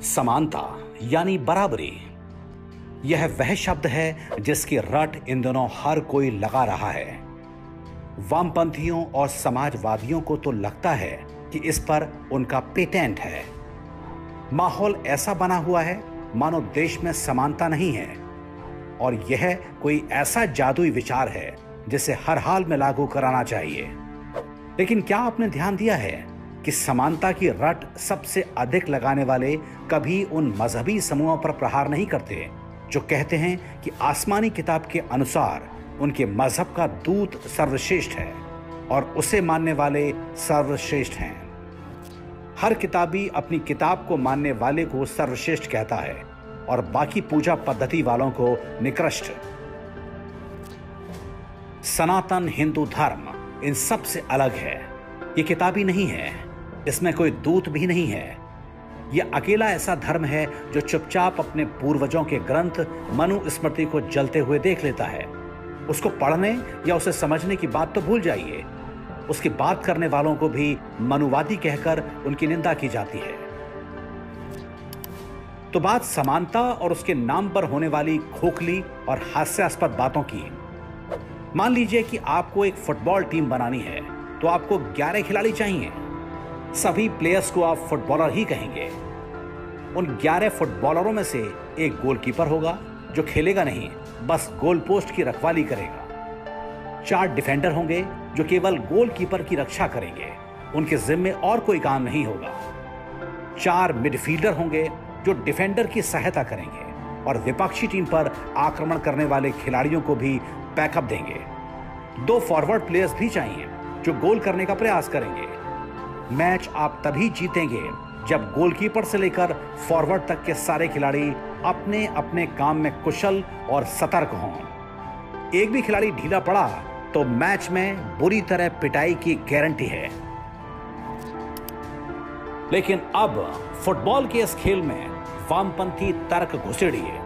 समानता यानी बराबरी, यह वह शब्द है जिसकी रट इन दिनों हर कोई लगा रहा है। वामपंथियों और समाजवादियों को तो लगता है कि इस पर उनका पेटेंट है। माहौल ऐसा बना हुआ है मानो देश में समानता नहीं है और यह कोई ऐसा जादुई विचार है जिसे हर हाल में लागू कराना चाहिए। लेकिन क्या आपने ध्यान दिया है कि समानता की रट सबसे अधिक लगाने वाले कभी उन मजहबी समूहों पर प्रहार नहीं करते जो कहते हैं कि आसमानी किताब के अनुसार उनके मजहब का दूत सर्वश्रेष्ठ है और उसे मानने वाले सर्वश्रेष्ठ हैं। हर किताबी अपनी किताब को मानने वाले को सर्वश्रेष्ठ कहता है और बाकी पूजा पद्धति वालों को निकृष्ट। सनातन हिंदू धर्म इन सब से अलग है। ये किताबी नहीं है, इसमें कोई दूत भी नहीं है। यह अकेला ऐसा धर्म है जो चुपचाप अपने पूर्वजों के ग्रंथ मनुस्मृति को जलते हुए देख लेता है। उसको पढ़ने या उसे समझने की बात तो भूल जाइए, उसकी बात करने वालों को भी मनुवादी कहकर उनकी निंदा की जाती है। तो बात समानता और उसके नाम पर होने वाली खोखली और हास्यास्पद बातों की। मान लीजिए कि आपको एक फुटबॉल टीम बनानी है तो आपको 11 खिलाड़ी चाहिए। सभी प्लेयर्स को आप फुटबॉलर ही कहेंगे। उन 11 फुटबॉलरों में से एक गोलकीपर होगा जो खेलेगा नहीं, बस गोल पोस्ट की रखवाली करेगा। 4 डिफेंडर होंगे जो केवल गोलकीपर की रक्षा करेंगे, उनके जिम्मे और कोई काम नहीं होगा। 4 मिडफील्डर होंगे जो डिफेंडर की सहायता करेंगे और विपक्षी टीम पर आक्रमण करने वाले खिलाड़ियों को भी बैकअप देंगे। 2 फॉरवर्ड प्लेयर्स भी चाहिए जो गोल करने का प्रयास करेंगे। मैच आप तभी जीतेंगे जब गोलकीपर से लेकर फॉरवर्ड तक के सारे खिलाड़ी अपने अपने काम में कुशल और सतर्क हों। एक भी खिलाड़ी ढीला पड़ा तो मैच में बुरी तरह पिटाई की गारंटी है। लेकिन अब फुटबॉल के इस खेल में वामपंथी तर्क घुसेड़िए।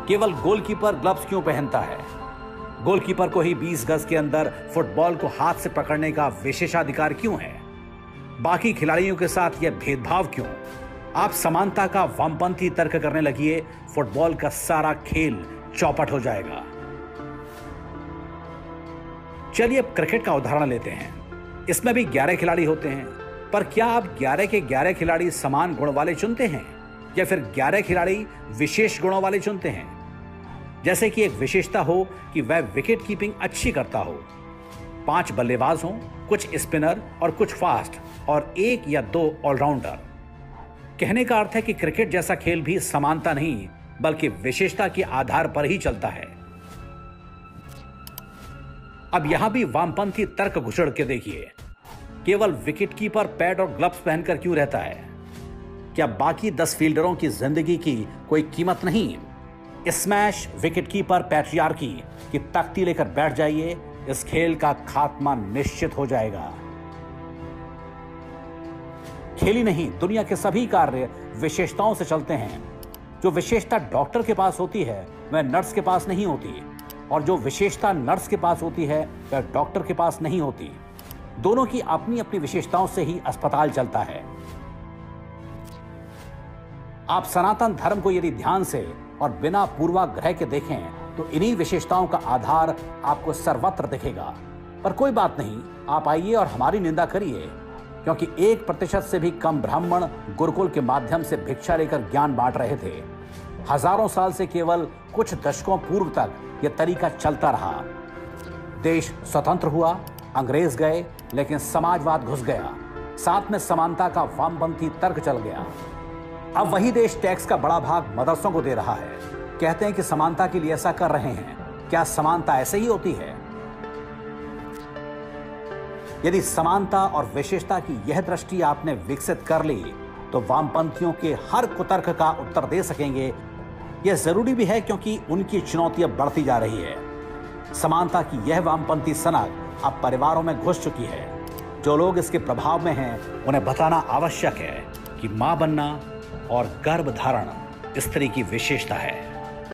केवल गोलकीपर ग्लव्स क्यों पहनता है? गोलकीपर को ही 20 गज के अंदर फुटबॉल को हाथ से पकड़ने का विशेषाधिकार क्यों है? बाकी खिलाड़ियों के साथ यह भेदभाव क्यों? आप समानता का वामपंथी तर्क करने लगिए, फुटबॉल का सारा खेल चौपट हो जाएगा। चलिए अब क्रिकेट का उदाहरण लेते हैं। इसमें भी 11 खिलाड़ी होते हैं, पर क्या आप 11 के 11 खिलाड़ी समान गुण वाले चुनते हैं या फिर 11 खिलाड़ी विशेष गुणों वाले चुनते हैं? जैसे कि एक विशेषता हो कि वह विकेट कीपिंग अच्छी करता हो, 5 बल्लेबाज हों, कुछ स्पिनर और कुछ फास्ट और 1 या 2 ऑलराउंडर। कहने का अर्थ है कि क्रिकेट जैसा खेल भी समानता नहीं बल्कि विशेषता के आधार पर ही चलता है। अब यहां भी वामपंथी तर्क घुसड़ के देखिए। केवल विकेटकीपर पैड और ग्लव्स पहनकर क्यों रहता है? क्या बाकी 10 फील्डरों की जिंदगी की कोई कीमत नहीं? स्मैश विकेटकीपर पैट्रियार्की की तख्ती लेकर बैठ जाइए, इस खेल का खात्मा निश्चित हो जाएगा। खेल ही नहीं, दुनिया के सभी कार्य विशेषताओं से चलते हैं। जो विशेषता डॉक्टर के पास होती है वह नर्स के पास नहीं होती, और जो विशेषता नर्स के पास होती है वह डॉक्टर के पास नहीं होती। दोनों की अपनी अपनी विशेषताओं से ही अस्पताल चलता है। आप सनातन धर्म को यदि ध्यान से और बिना पूर्वाग्रह के देखें तो इन्हीं विशेषताओं का आधार आपको सर्वत्र दिखेगा। पर कोई बात नहीं, आप आइए और हमारी निंदा करिए, क्योंकि 1% से भी कम ब्राह्मण गुरुकुल के माध्यम से भिक्षा लेकर ज्ञान बांट रहे थे। हजारों साल से केवल कुछ दशकों पूर्व तक यह तरीका चलता रहा। देश स्वतंत्र हुआ, अंग्रेज गए, लेकिन समाजवाद घुस गया, साथ में समानता का वामपंथी तर्क चल गया। अब वही देश टैक्स का बड़ा भाग मदरसों को दे रहा है। कहते हैं कि समानता के लिए ऐसा कर रहे हैं। क्या समानता ऐसे ही होती है? यदि समानता और विशेषता की यह दृष्टि आपने विकसित कर ली तो वामपंथियों के हर कुतर्क का उत्तर दे सकेंगे। यह जरूरी भी है क्योंकि उनकी चुनौती अब बढ़ती जा रही है। समानता की यह वामपंथी सनक अब परिवारों में घुस चुकी है। जो लोग इसके प्रभाव में हैं उन्हें बताना आवश्यक है कि मां बनना और गर्भ धारण स्त्री की विशेषता है।